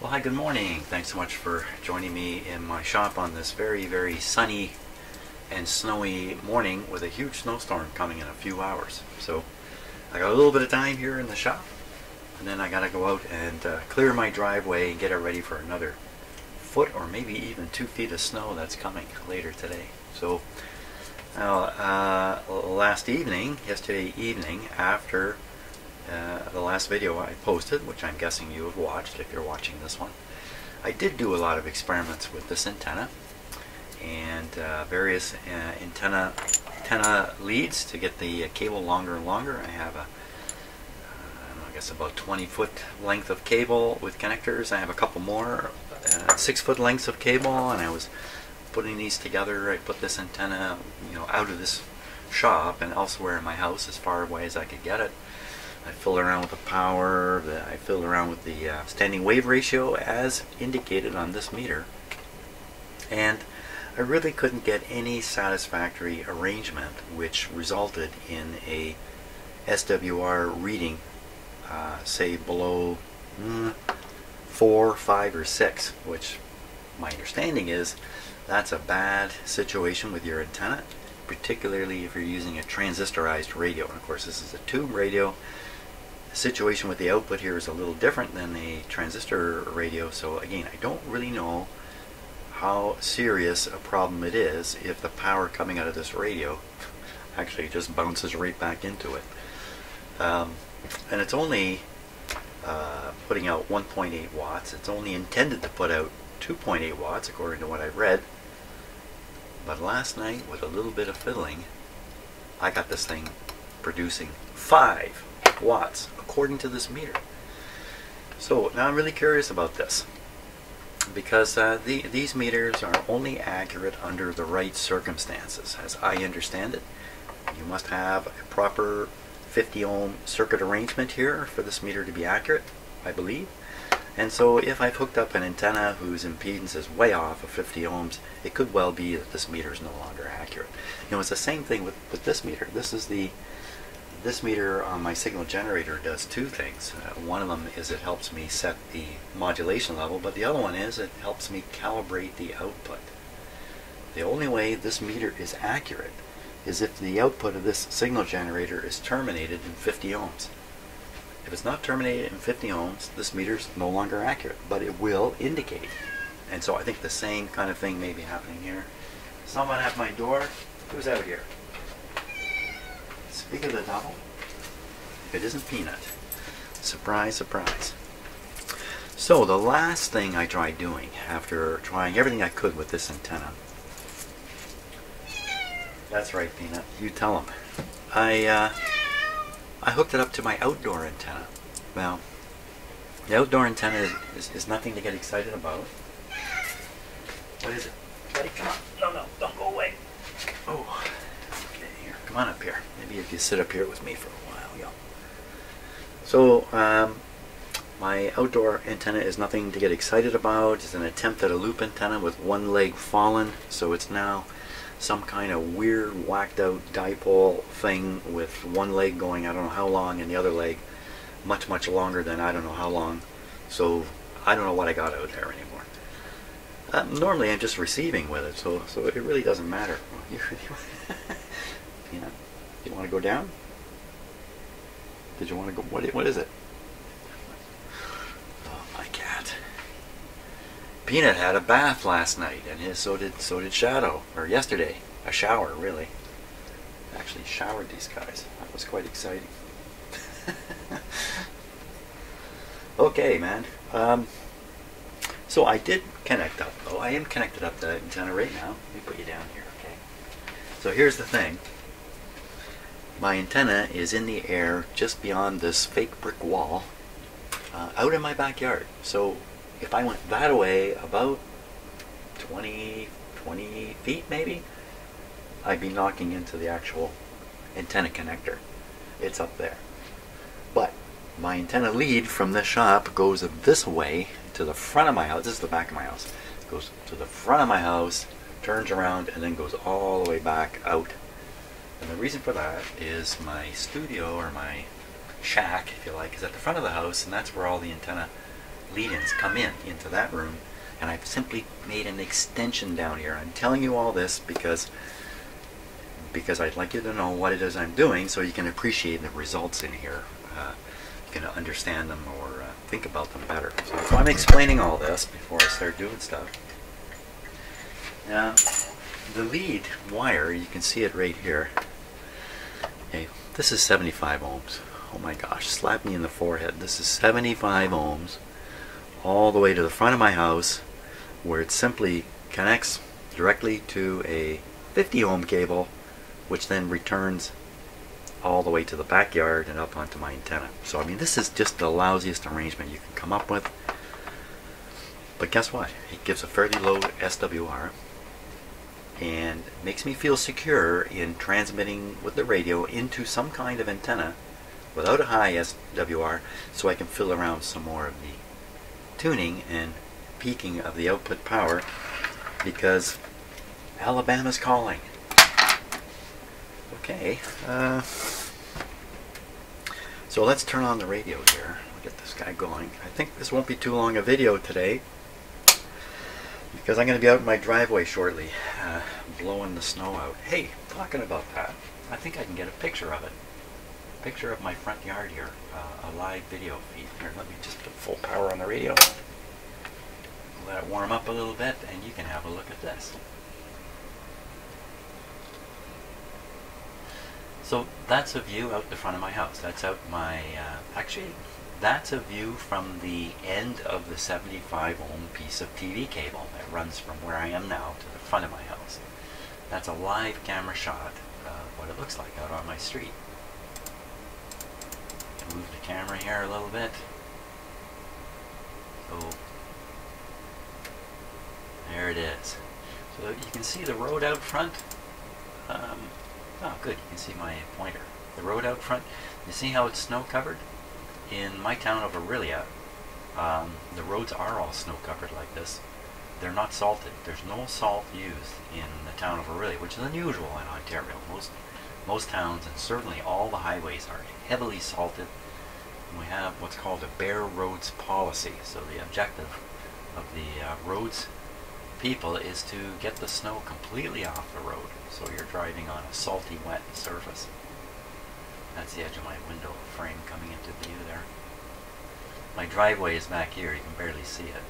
Well, hi, good morning. Thanks so much for joining me in my shop on this very, very sunny and snowy morning with a huge snowstorm coming in a few hours. So I got a little bit of time here in the shop, and then I got to go out and clear my driveway and get it ready for another foot or maybe even 2 feet of snow that's coming later today. So yesterday evening, after the last video I posted, which I'm guessing you have watched if you're watching this one, I did do a lot of experiments with this antenna and various antenna leads to get the cable longer and longer. I have I guess about 20-foot length of cable with connectors. I have a couple more 6-foot lengths of cable, and I was putting these together. I put this antenna, out of this shop and elsewhere in my house as far away as I could get it. I fiddled around with the power, I fiddled around with the standing wave ratio as indicated on this meter, and I really couldn't get any satisfactory arrangement which resulted in a SWR reading, say below 4, 5, or 6, which my understanding is that's a bad situation with your antenna, particularly if you're using a transistorized radio. And of course this is a tube radio. The situation with the output here is a little different than a transistor radio, so again, I don't really know how serious a problem it is if the power coming out of this radio actually just bounces right back into it. And it's only putting out 1.8 watts. It's only intended to put out 2.8 watts according to what I've read. But last night, with a little bit of fiddling, I got this thing producing 5 watts according to this meter. So now I'm really curious about this, because these meters are only accurate under the right circumstances. As I understand it, you must have a proper 50 ohm circuit arrangement here for this meter to be accurate, I believe. And so if I've hooked up an antenna whose impedance is way off of 50 ohms, it could well be that this meter is no longer accurate. It's the same thing with this meter. This meter on my signal generator does 2 things. One of them is it helps me set the modulation level, but the other one is it helps me calibrate the output. The only way this meter is accurate is if the output of this signal generator is terminated in 50 ohms. If it's not terminated in 50 ohms, this meter is no longer accurate, but it will indicate. And so I think the same kind of thing may be happening here. Someone at my door. Who's out here? Speak of the devil. If it isn't Peanut. Surprise, surprise. So the last thing I tried doing, after trying everything I could with this antenna, that's right, Peanut, you tell him, I hooked it up to my outdoor antenna. Well, the outdoor antenna is nothing to get excited about. What is it? Buddy, come on. No, don't go away. Oh, okay, here, come on up here. Maybe if you sit up here with me for a while, yeah. So, my outdoor antenna is nothing to get excited about. It's an attempt at a loop antenna with one leg fallen, so it's now some kind of weird, whacked out dipole thing with one leg going I don't know how long and the other leg much, much longer than I don't know how long. So I don't know what I got out there anymore. Normally I'm just receiving with it, so it really doesn't matter. You want to go down? Did you want to go? What is it? Oh, my cat. Peanut had a bath last night, and so did Shadow, or yesterday. A shower, really. Actually showered these guys. That was quite exciting. Okay, man. So I did connect up, though. I am connected up to the antenna right now. Let me put you down here, okay? So here's the thing. My antenna is in the air just beyond this fake brick wall out in my backyard. So if I went that away about 20 feet maybe, I'd be knocking into the actual antenna connector. It's up there. But my antenna lead from this shop goes this way to the front of my house. This is the back of my house. It goes to the front of my house, turns around, and then goes all the way back out. And the reason for that is my studio, or my shack, if you like, is at the front of the house, and that's where all the antenna lead-ins come into that room, and I've simply made an extension down here. I'm telling you all this because I'd like you to know what it is I'm doing so you can appreciate the results in here. You can understand them or think about them better. So I'm explaining all this before I start doing stuff. Now, the lead wire, you can see it right here. Okay, this is 75 ohms. Oh my gosh, slap me in the forehead. This is 75 ohms all the way to the front of my house, where it simply connects directly to a 50 ohm cable, which then returns all the way to the backyard and up onto my antenna. So I mean, this is just the lousiest arrangement you can come up with. But guess what? It gives a fairly low SWR and makes me feel secure in transmitting with the radio into some kind of antenna without a high SWR, so I can fill around some more of the tuning and peaking of the output power, because Alabama's calling. Okay, so let's turn on the radio here. We'll get this guy going. I think this won't be too long a video today, because I'm going to be out in my driveway shortly, blowing the snow out. Hey, talking about that, I think I can get a picture of it. Picture of my front yard here, a live video feed. Here, let me just put full power on the radio. Let it warm up a little bit, and you can have a look at this. So that's a view out the front of my house. That's out my, actually, that's a view from the end of the 75 ohm piece of TV cable that runs from where I am now to the front of my house. That's a live camera shot of what it looks like out on my street. Move the camera here a little bit. So there it is. So you can see the road out front. Oh good, you can see my pointer. The road out front. You see how it's snow covered? In my town of Aurelia, the roads are all snow covered like this. They're not salted. There's no salt used in the town of Aurelia, which is unusual in Ontario. Most towns, and certainly all the highways, are heavily salted. We have what's called a bare roads policy. So the objective of the roads people is to get the snow completely off the road, so you're driving on a salty, wet surface. That's the edge of my window frame coming into view there. My driveway is back here. You can barely see it.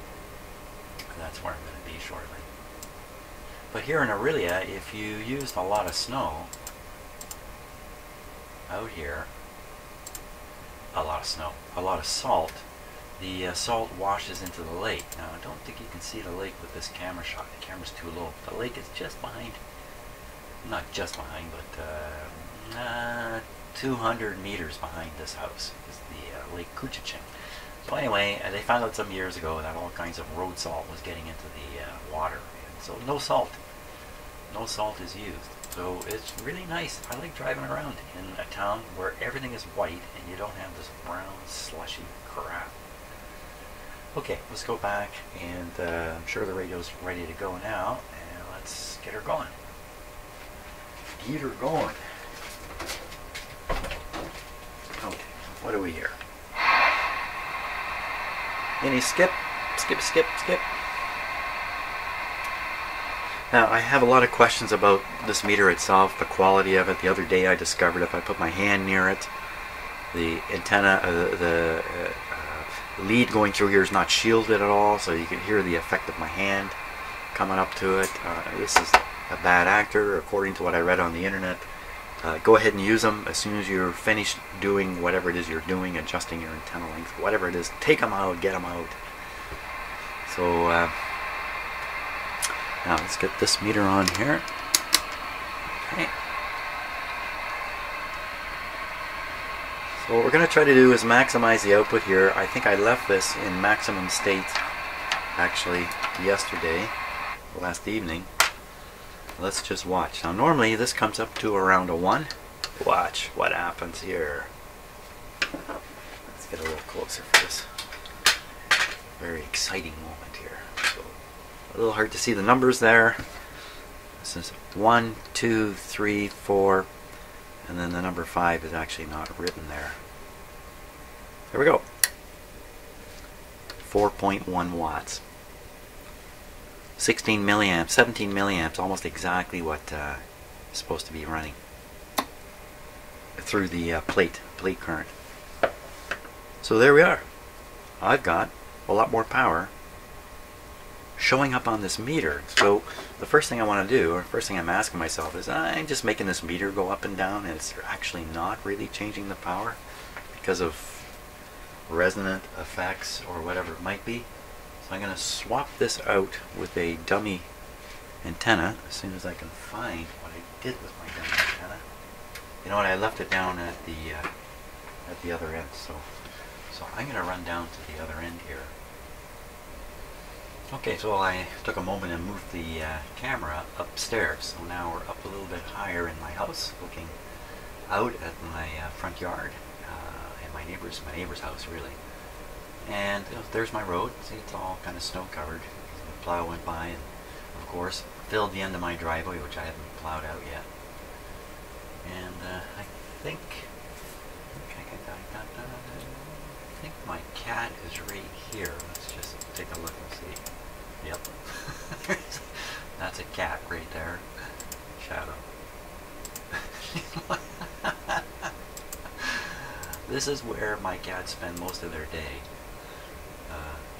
That's where I'm going to be shortly. But here in Aurelia, if you used a lot of snow out here, a lot of salt, the salt washes into the lake. Now I don't think you can see the lake with this camera shot. The camera's too low. The lake is just behind, not just behind, but 200 meters behind this house is the Lake Couchiching. So anyway, they found out some years ago that all kinds of road salt was getting into the water. And so no salt is used. So it's really nice. I like driving around in a town where everything is white and you don't have this brown slushy crap. Okay, let's go back, and I'm sure the radio's ready to go now, and let's get her going. Get her going. Okay, what do we hear? Any skip? Skip, skip, skip. Now, I have a lot of questions about this meter itself, the quality of it. The other day I discovered if I put my hand near it, the antenna, the lead going through here is not shielded at all, so you can hear the effect of my hand coming up to it. This is a bad actor, according to what I read on the internet. Go ahead and use them as soon as you're finished doing whatever it is you're doing, adjusting your antenna length, whatever it is. Take them out, get them out. So now let's get this meter on here. Okay. So what we're going to try to do is maximize the output here. I think I left this in maximum state actually yesterday, last evening. Let's just watch. Now normally this comes up to around a 1. Watch what happens here. Let's get a little closer for this very exciting moment here. So a little hard to see the numbers there. This is 1, 2, 3, 4, and then the number 5 is actually not written there. There we go. 4.1 watts. 16 milliamps, 17 milliamps, almost exactly what is supposed to be running through the plate current. So there we are. I've got a lot more power showing up on this meter. So the first thing I want to do, or first thing I'm asking myself, is I'm just making this meter go up and down, and it's actually not really changing the power because of resonant effects or whatever it might be. So I'm going to swap this out with a dummy antenna as soon as I can find what I did with my dummy antenna. You know what? I left it down at the other end. So I'm going to run down to the other end here. Okay, so I took a moment and moved the camera upstairs. So now we're up a little bit higher in my house, looking out at my front yard and my neighbor's house, really. And there's my road. See, it's all kind of snow covered. The plow went by and, of course, filled the end of my driveway, which I haven't plowed out yet. And I think my cat is right here. Let's just take a look and see. Yep. That's a cat right there. Shadow. This is where my cats spend most of their day.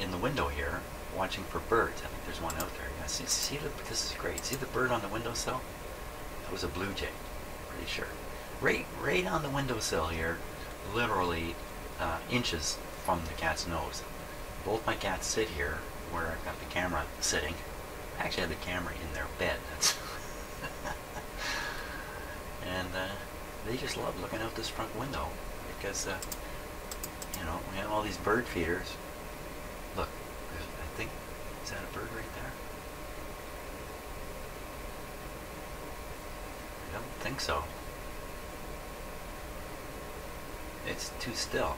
In the window here, watching for birds. I think there's one out there. Yeah, see this is great. See the bird on the windowsill? That was a blue jay, pretty sure. Right on the windowsill here, literally inches from the cat's nose. Both my cats sit here where I've got the camera sitting. I actually have the camera in their bed. That's and they just love looking out this front window because you know, we have all these bird feeders. Look, I think, is that a bird right there? I don't think so. It's too still.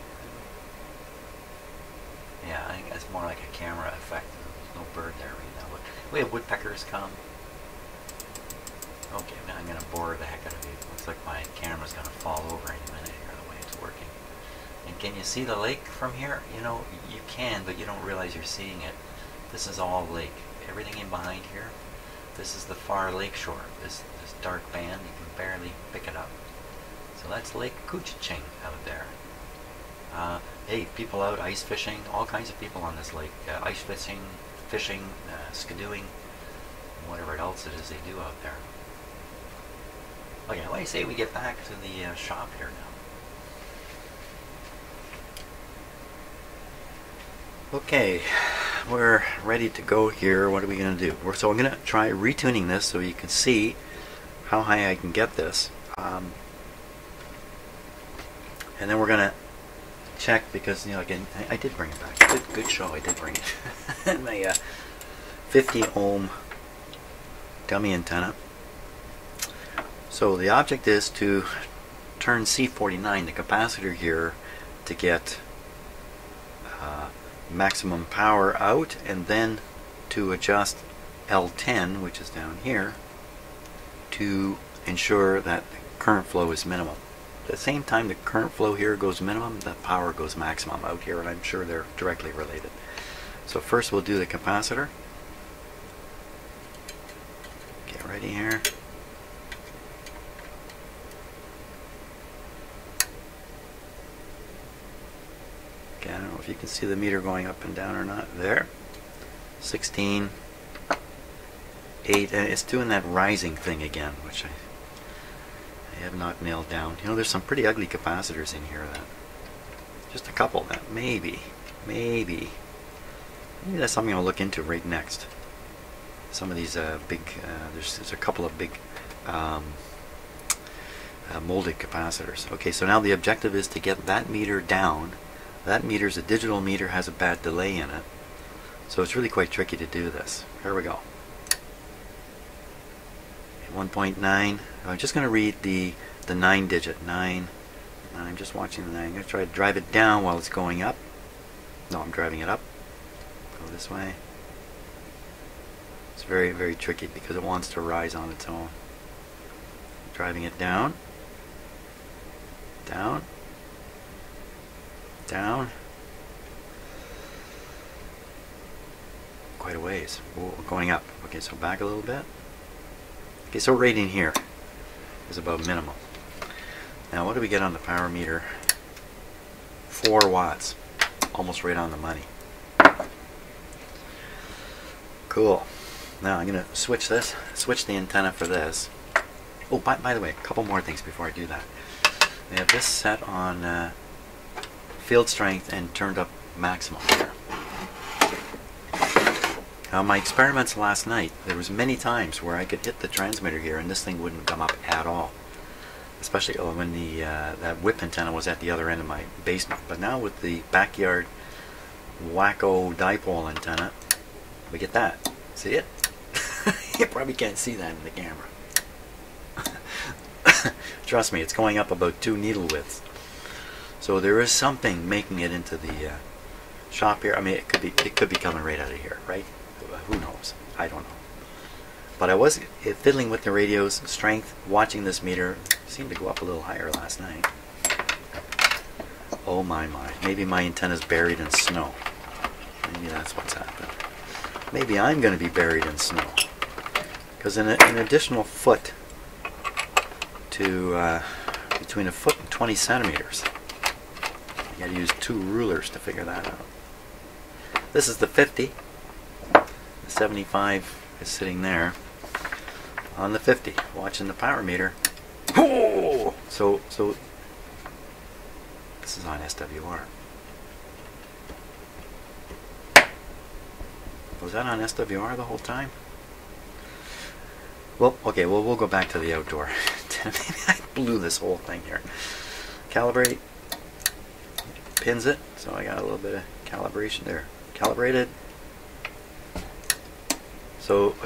Yeah, I think that's more like a camera effect. There's no bird there right now. We have woodpeckers come. Okay, now I'm going to bore the heck out of you. Looks like my camera's going to fall over any minute here, the way it's working. And can you see the lake from here? You know, you can, but you don't realize you're seeing it. This is all lake. Everything in behind here, this is the far lake shore. This dark band, you can barely pick it up. So that's Lake Couchiching out there. Hey, people out ice fishing, all kinds of people on this lake. Ice fishing, skidooing, whatever else it is they do out there. Okay, what do you say we get back to the shop here now? Okay, we're ready to go here. What are we going to do? So I'm going to try retuning this so you can see how high I can get this. And then we're going to check because, you know, again, I did bring it back. Good show, I did bring it. My 50 ohm dummy antenna. So the object is to turn C49, the capacitor here, to get maximum power out, and then to adjust L10, which is down here, to ensure that the current flow is minimum. At the same time the current flow here goes minimum, the power goes maximum out here, and I'm sure they're directly related. So first we'll do the capacitor. Get ready here. Okay, I don't know if you can see the meter going up and down or not. There. 16, 8, and it's doing that rising thing again, which I have not nailed down. You know, there's some pretty ugly capacitors in here. That just a couple that maybe that's something I'll look into right next. Some of these big, there's a couple of big molded capacitors. Okay, so now the objective is to get that meter down. That meter's a digital meter, has a bad delay in it, so it's really quite tricky to do this. Here we go. 1.9. I'm just going to read the 9-digit 9. I'm just watching the 9. I'm going to try to drive it down while it's going up. No, I'm driving it up. Go this way. It's very, very tricky because it wants to rise on its own. Driving it down. Down. Down. quite a ways. Whoa, going up. Okay, so back a little bit. Okay, so right in here is about minimum. Now what do we get on the power meter? 4 watts. Almost right on the money. Cool. Now I'm going to switch the antenna for this. Oh, by the way, a couple more things before I do that. I have this set on field strength and turned up maximum here. Now my experiments last night, there was many times where I could hit the transmitter here and this thing wouldn't come up at all. Especially when that whip antenna was at the other end of my basement. But now with the backyard wacko dipole antenna, we get that. See it? You probably can't see that in the camera. Trust me, it's going up about 2 needle widths. So there is something making it into the shop here. I mean, it could be coming right out of here, right? Who knows? I don't know. But I was fiddling with the radio's strength, watching this meter. Seemed to go up a little higher last night. Oh my. Maybe my antenna's buried in snow. Maybe that's what's happened. Maybe I'm going to be buried in snow. Because an additional foot to between a foot and 20 centimeters. You got to use 2 rulers to figure that out. This is the 50. The 75 is sitting there on the 50, watching the power meter. Oh! So this is on SWR. Was that on SWR the whole time? Well, okay, well, we'll go back to the outdoor. Maybe I blew this whole thing here. Calibrate. Pins it, so I got a little bit of calibration there. Calibrated. So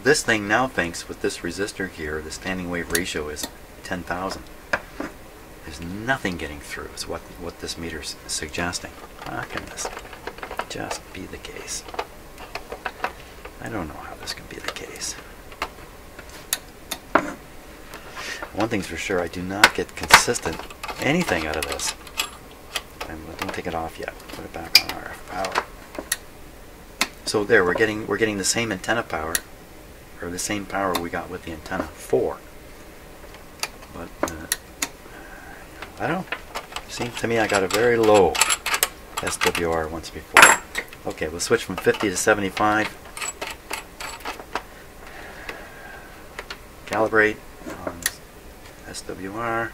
this thing now thinks with this resistor here, the standing wave ratio is 10,000. There's nothing getting through is what this meter's suggesting. How can this just be the case? I don't know how this can be the case. One thing's for sure, I do not get consistent anything out of this. Don't take it off yet. Put it back on RF power. So there, we're getting the same antenna power, or the same power we got with the antenna 4. But I don't know. Seems to me I got a very low SWR once before. Okay, we'll switch from 50 to 75. Calibrate on SWR.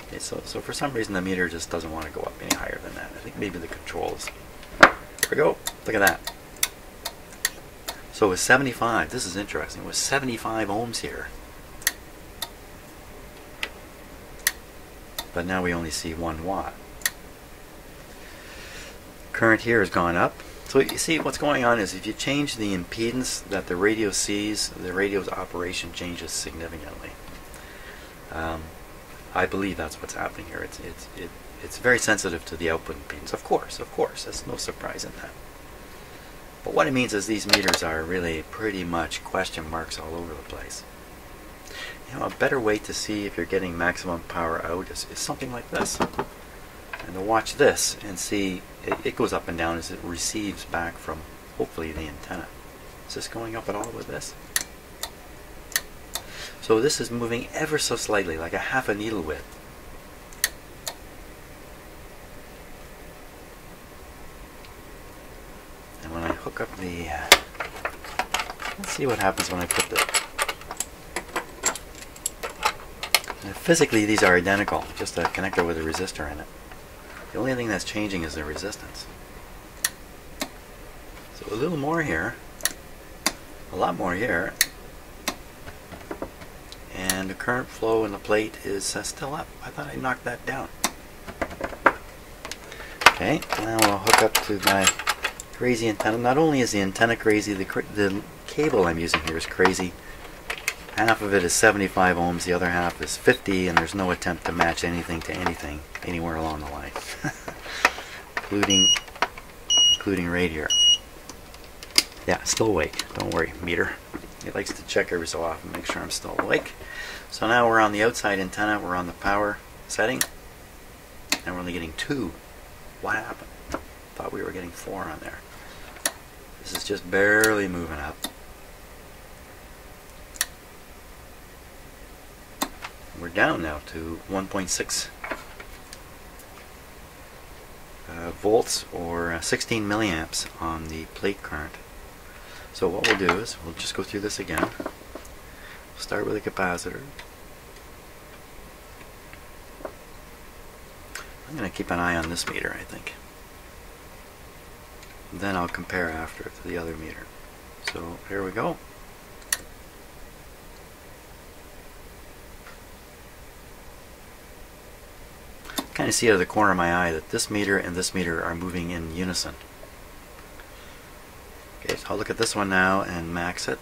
Okay, so for some reason the meter just doesn't want to go up any higher than that. I think maybe the controls. Here we go. Look at that. So it was 75. This is interesting. It was 75 ohms here. But now we only see 1 watt. Current here has gone up. So you see what's going on is if you change the impedance that the radio sees, the radio's operation changes significantly. I believe that's what's happening here. It's very sensitive to the output impedance. Of course. There's no surprise in that. But what it means is these meters are really pretty much question marks all over the place. You know, a better way to see if you're getting maximum power out is something like this. And to watch this and see it goes up and down as it receives back from hopefully the antenna. Is this going up at all with this? So this is moving ever so slightly, like a half a needle width. And when I hook up the let's see what happens when I put the physically these are identical, just a connector with a resistor in it. The only thing that's changing is the resistance. So a little more here, a lot more here, and the current flow in the plate is still up. I thought I knocked that down. Okay, now I'll hook up to my crazy antenna. Not only is the antenna crazy, the cable I'm using here is crazy. Half of it is 75 ohms, the other half is 50, and there's no attempt to match anything to anything anywhere along the line. including right here. Yeah, still awake. Don't worry, meter. It likes to check every so often, make sure I'm still awake. So now we're on the outside antenna, we're on the power setting, and we're only getting 2. What happened? Thought we were getting 4 on there. This is just barely moving up. We're down now to 1.6 volts or 16 milliamps on the plate current. So what we'll do is we'll just go through this again. We'll start with a capacitor. I'm going to keep an eye on this meter, I think. Then I'll compare after to the other meter. So here we go. Kind of see out of the corner of my eye that this meter and this meter are moving in unison. Okay, so I'll look at this one now and max it.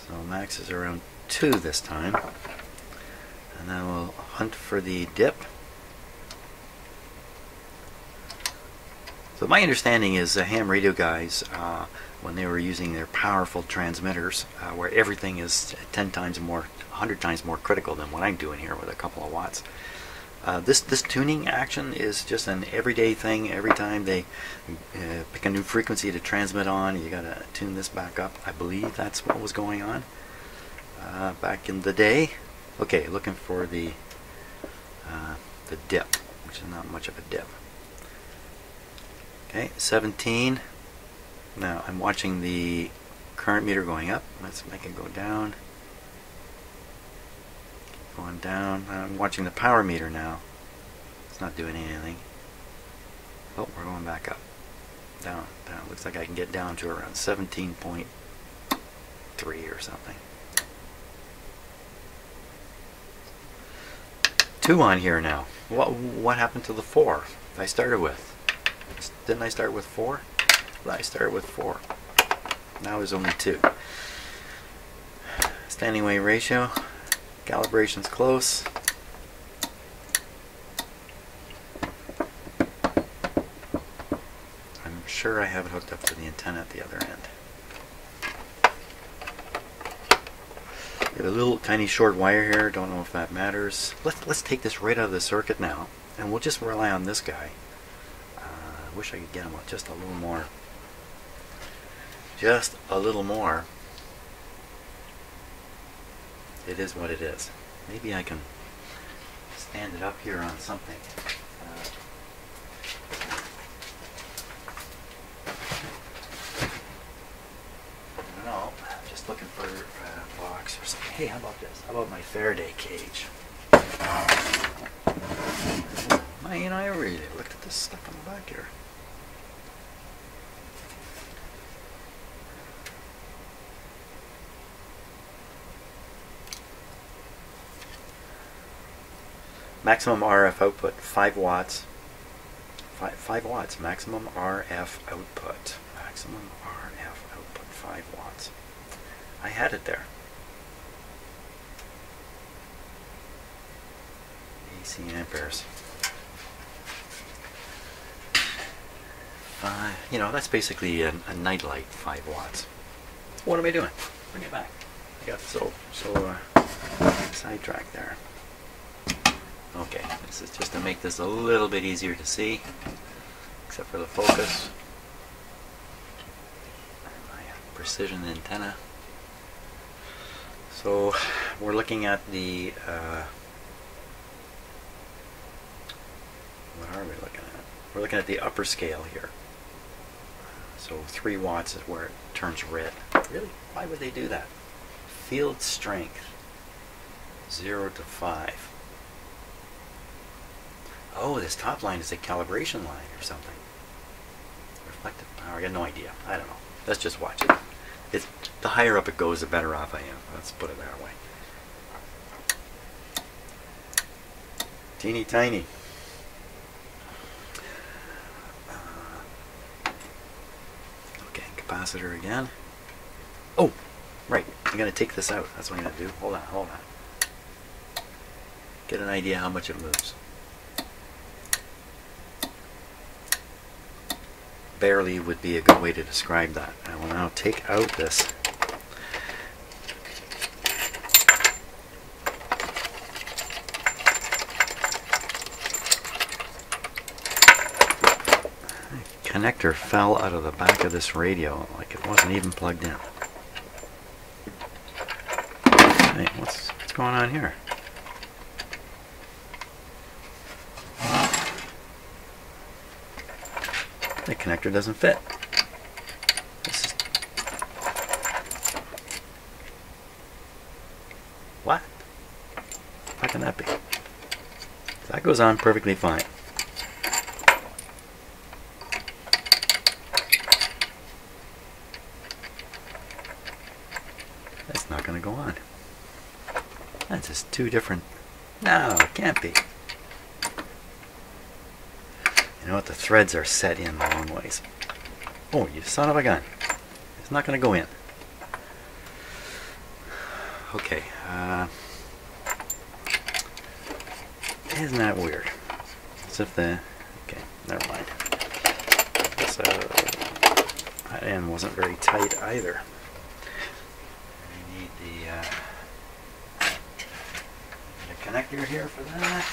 So max is around 2 this time. And then we'll hunt for the dip. So my understanding is the ham radio guys, when they were using their powerful transmitters, where everything is 10 times more, 100 times more critical than what I'm doing here with a couple of watts. This tuning action is just an everyday thing. Every time they pick a new frequency to transmit on, you gotta tune this back up. I believe that's what was going on back in the day. Okay, looking for the dip, which is not much of a dip. Okay, 17. Now I'm watching the current meter going up. Let's make it go down. Keep going down. I'm watching the power meter now. It's not doing anything. Oh, we're going back up. Down, down. Looks like I can get down to around 17.3 or something. 2 on here now. What happened to the 4 I started with? Didn't I start with 4? I started with 4. Now there's only 2. Standing wave ratio. Calibration's close. I'm sure I have it hooked up to the antenna at the other end. We have a little tiny short wire here. Don't know if that matters. Let's take this right out of the circuit now, and we'll just rely on this guy. I wish I could get him with just a little more. Just a little more. It is what it is. Maybe I can stand it up here on something. I don't know. I'm just looking for a box or something. Hey, how about this? How about my Faraday cage? Man, I really looked at this stuff on the back here. Maximum RF output 5 watts. 5 watts. Maximum RF output. Maximum RF output 5 watts. I had it there. AC amperes. You know, that's basically a night light, 5 watts. What am I doing? Bring it back. I got so sidetracked there. Okay, this is just to make this a little bit easier to see, except for the focus. My precision antenna. So we're looking at the what are we looking at? We're looking at the upper scale here. So 3 watts is where it turns red. Really? Why would they do that? Field strength 0 to 5. Oh, this top line is a calibration line or something. Reflective power. I got no idea. I don't know. Let's just watch it. It's the higher up it goes, the better off I am. Let's put it that way. Teeny tiny. Okay, capacitor again. Oh, right. I'm going to take this out. That's what I'm going to do. Hold on, hold on. Get an idea how much it moves. Barely would be a good way to describe that. I will now take out this connector fell out of the back of this radio like it wasn't even plugged in. Hey, what's going on here? The connector doesn't fit. What? How can that be? That goes on perfectly fine. That's not going to go on. That's just two different... No, it can't be. You know what? The threads are set in the wrong ways. Oh, you son of a gun. It's not going to go in. Okay. Isn't that weird? As if the... Okay, never mind. So, that end wasn't very tight either. I need the connector here for that.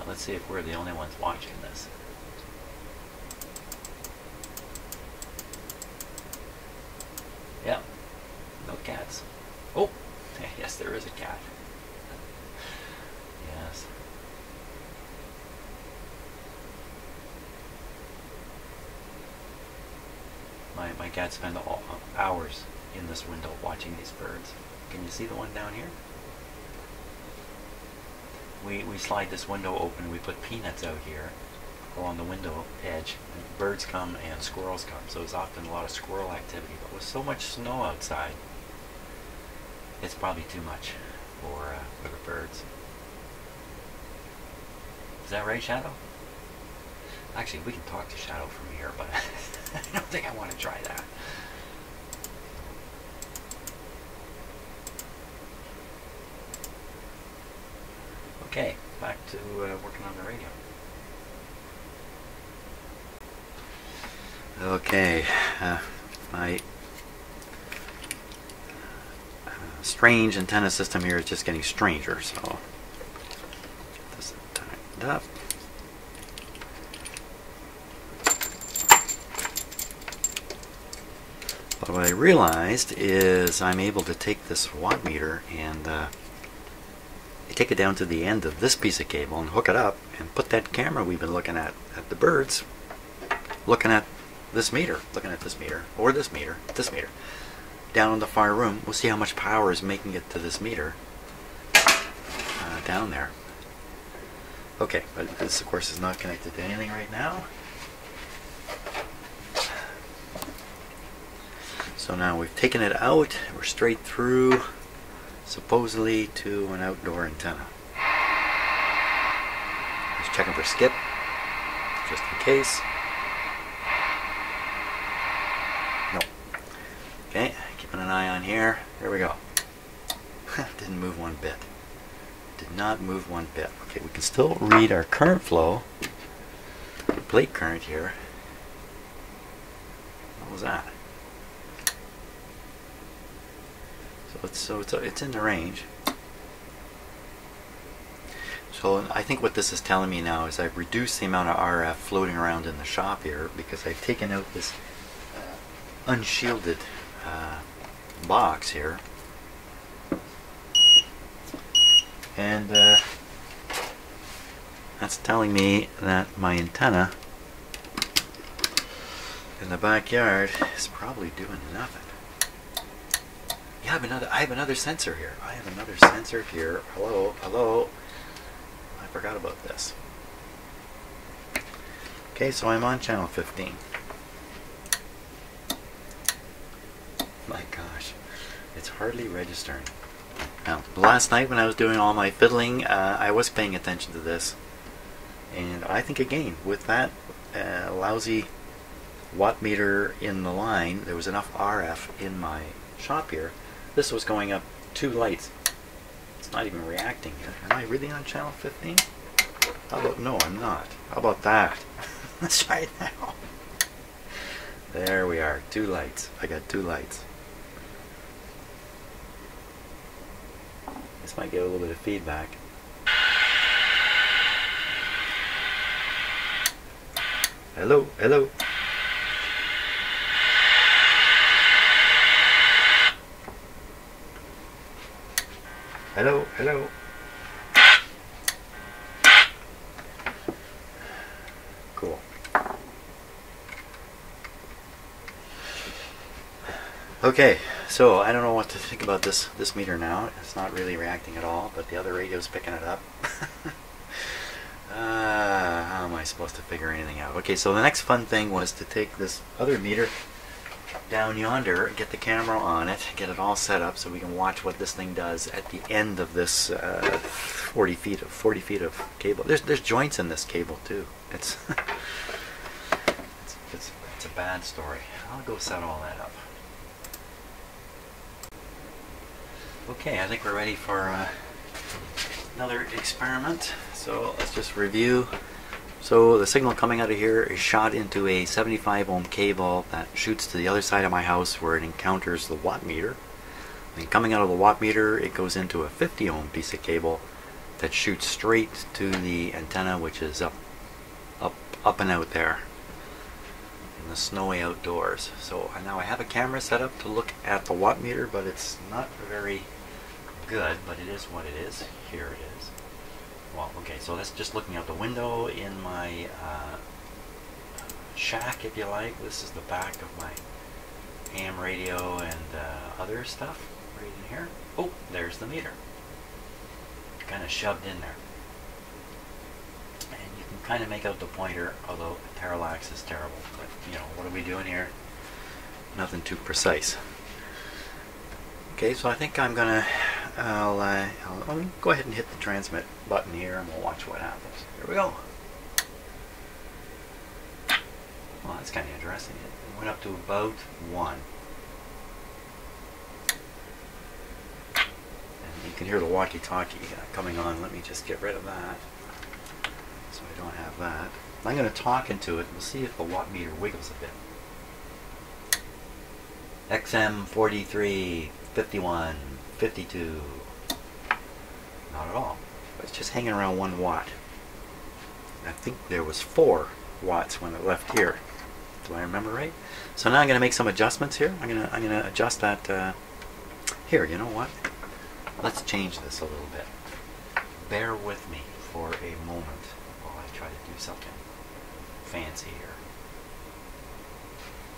Let's see if we're the only ones watching this. Yeah, no cats. Oh, yes, there is a cat. Yes. My cat spent hours in this window watching these birds. Can you see the one down here? We slide this window open, we put peanuts out here along the window edge, and birds come and squirrels come, so there's often a lot of squirrel activity. But with so much snow outside, it's probably too much for the birds. Is that right, Shadow? Actually, we can talk to Shadow from here, but I don't think I want to try that. Okay, back to working on the radio. Okay, my strange antenna system here is just getting stranger, so get this tightened up. But what I realized is I'm able to take this watt meter and take it down to the end of this piece of cable and hook it up and put that camera we've been looking at the birds, looking at this meter, or this meter, down in the far room. We'll see how much power is making it to this meter down there. Okay, but this of course is not connected to anything right now. So now we've taken it out, we're straight through, supposedly to an outdoor antenna. Just checking for skip, just in case. No. Okay, keeping an eye on here. There we go. Didn't move one bit. Did not move one bit. Okay, we can still read our current flow. Plate current here. What was that? So it's in the range. So I think what this is telling me now is I've reduced the amount of RF floating around in the shop here because I've taken out this unshielded box here, and that's telling me that my antenna in the backyard is probably doing nothing. Yeah, I have another sensor here. Hello, hello. I forgot about this. Okay, so I'm on channel 15. My gosh, it's hardly registering. Now, last night when I was doing all my fiddling, I was paying attention to this. And I think again, with that lousy watt meter in the line, there was enough RF in my shop here. This was going up 2 lights. It's not even reacting here. Am I really on channel 15? How about, no, I'm not. How about that? Let's try it now. There we are, 2 lights. I got 2 lights. This might get a little bit of feedback. Hello, hello. Hello, hello. Cool. Okay, so I don't know what to think about this meter now. It's not really reacting at all, but the other radio's picking it up. How am I supposed to figure anything out? Okay, so the next fun thing was to take this other meter down yonder, get the camera on it, get it all set up so we can watch what this thing does at the end of this 40 feet of cable. There's joints in this cable too. It's it's a bad story. I'll go set all that up. Okay, I think we're ready for another experiment. So let's just review. So the signal coming out of here is shot into a 75 ohm cable that shoots to the other side of my house where it encounters the watt meter. And coming out of the watt meter, it goes into a 50 ohm piece of cable that shoots straight to the antenna, which is up and out there in the snowy outdoors. So now I have a camera set up to look at the watt meter, but it's not very good, but it is what it is. Here it is. Well, okay, so that's just looking out the window in my shack, if you like. This is the back of my ham radio and other stuff right in here. Oh, there's the meter. Kind of shoved in there. And you can kind of make out the pointer, although parallax is terrible. But, you know, what are we doing here? Nothing too precise. Okay, so I think I'm gonna, I'll go ahead and hit the transmit button here and we'll watch what happens. Here we go. Well, that's kind of interesting. It went up to about 1. And you can hear the walkie-talkie coming on. Let me just get rid of that so I don't have that. I'm going to talk into it and we'll see if the watt meter wiggles a bit. XM 43, 51, 52. Not at all. It's just hanging around 1 watt. I think there was 4 watts when it left here. Do I remember right? So now I'm going to make some adjustments here. I'm going to adjust that. Here, you know what? Let's change this a little bit. Bear with me for a moment while I try to do something fancy here.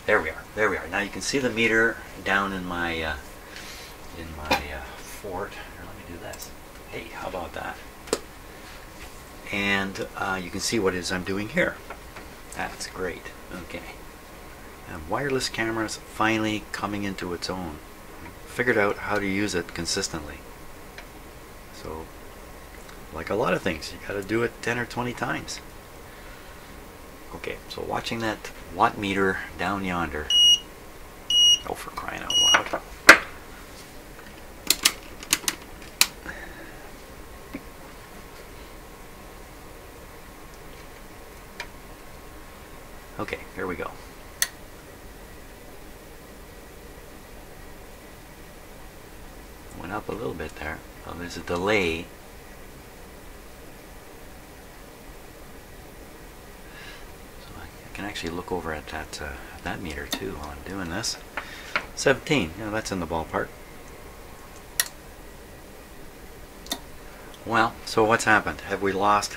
There we are. There we are. Now you can see the meter down in my fort. Here, let me do this. Hey, how about that? And you can see what it is I'm doing here. That's great. Okay. And wireless cameras finally coming into its own. Figured out how to use it consistently. So, like a lot of things, you got to do it 10 or 20 times. Okay, so watching that watt meter down yonder. Oh, for crying out loud. Okay, here we go. Went up a little bit there. Oh, there's a delay. So I can actually look over at that meter too while I'm doing this. 17, you know, that's in the ballpark. Well, so what's happened? Have we lost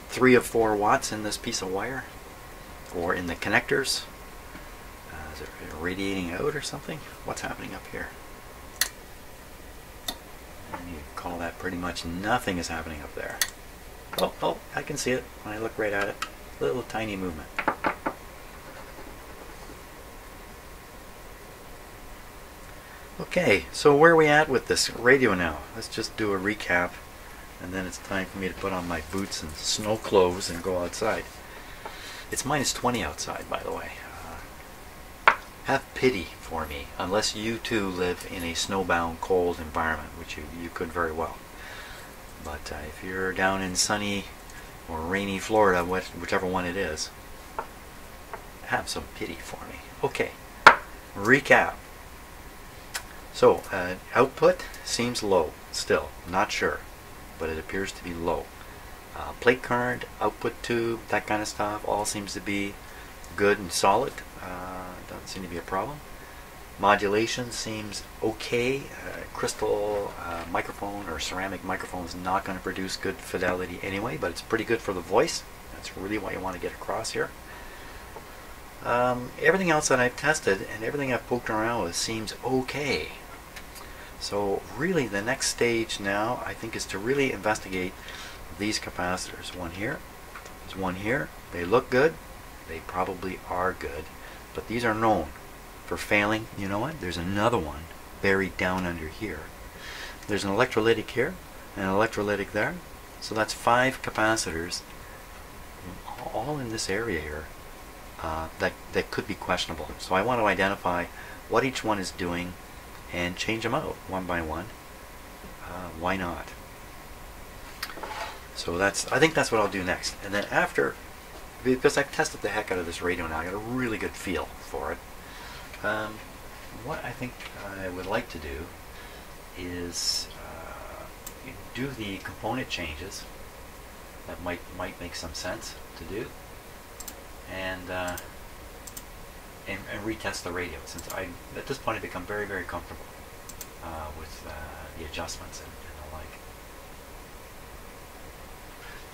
3 of 4 watts in this piece of wire? Or in the connectors? Is it radiating out or something? What's happening up here? And you call that pretty much nothing is happening up there. Oh, I can see it when I look right at it. Little tiny movement. Okay, so where are we at with this radio now? Let's just do a recap, and then it's time for me to put on my boots and snow clothes and go outside. It's minus 20 outside, by the way. Have pity for me, unless you too live in a snowbound cold environment, which you could very well. But if you're down in sunny or rainy Florida, whichever one it is, have some pity for me. Okay, recap. So output seems low still, not sure, but it appears to be low. Plate current, output tube, that kind of stuff, all seems to be good and solid. Doesn't seem to be a problem. Modulation seems okay. Crystal microphone or ceramic microphone is not going to produce good fidelity anyway, but it's pretty good for the voice. That's really what you want to get across here. Everything else that I've tested and everything I've poked around with seems okay. So really the next stage now, I think, is to really investigate these capacitors. One here, there's one here. They look good. They probably are good. But these are known for failing. You know what? There's another one buried down under here. There's an electrolytic here, and an electrolytic there. So that's 5 capacitors all in this area here that could be questionable. So I want to identify what each one is doing and change them out one by one. Why not? So I think that's what I'll do next. And then after, because I've tested the heck out of this radio now, I got a really good feel for it. What I think I would like to do is do the component changes. That might make some sense to do, and retest the radio, since at this point I've become very, very comfortable with the adjustments and the like.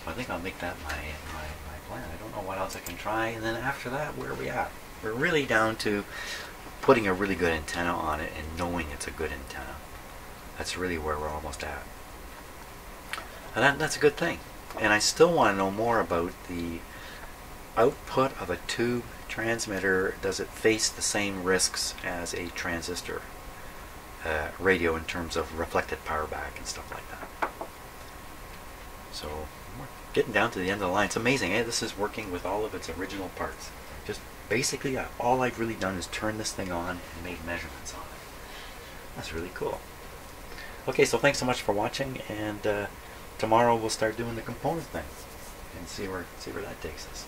So I think I'll make that my plan. I don't know what else I can try, and then after that, where are we at? We're really down to putting a really good antenna on it and knowing it's a good antenna. That's really where we're almost at. And that's a good thing. And I still want to know more about the output of a tube transmitter. Does it face the same risks as a transistor radio in terms of reflected power back and stuff like that? So we're getting down to the end of the line. It's amazing. This is working with all of its original parts. Just basically all I've really done is turn this thing on and made measurements on it. That's really cool. Okay, so thanks so much for watching, and tomorrow we'll start doing the component thing and see where that takes us.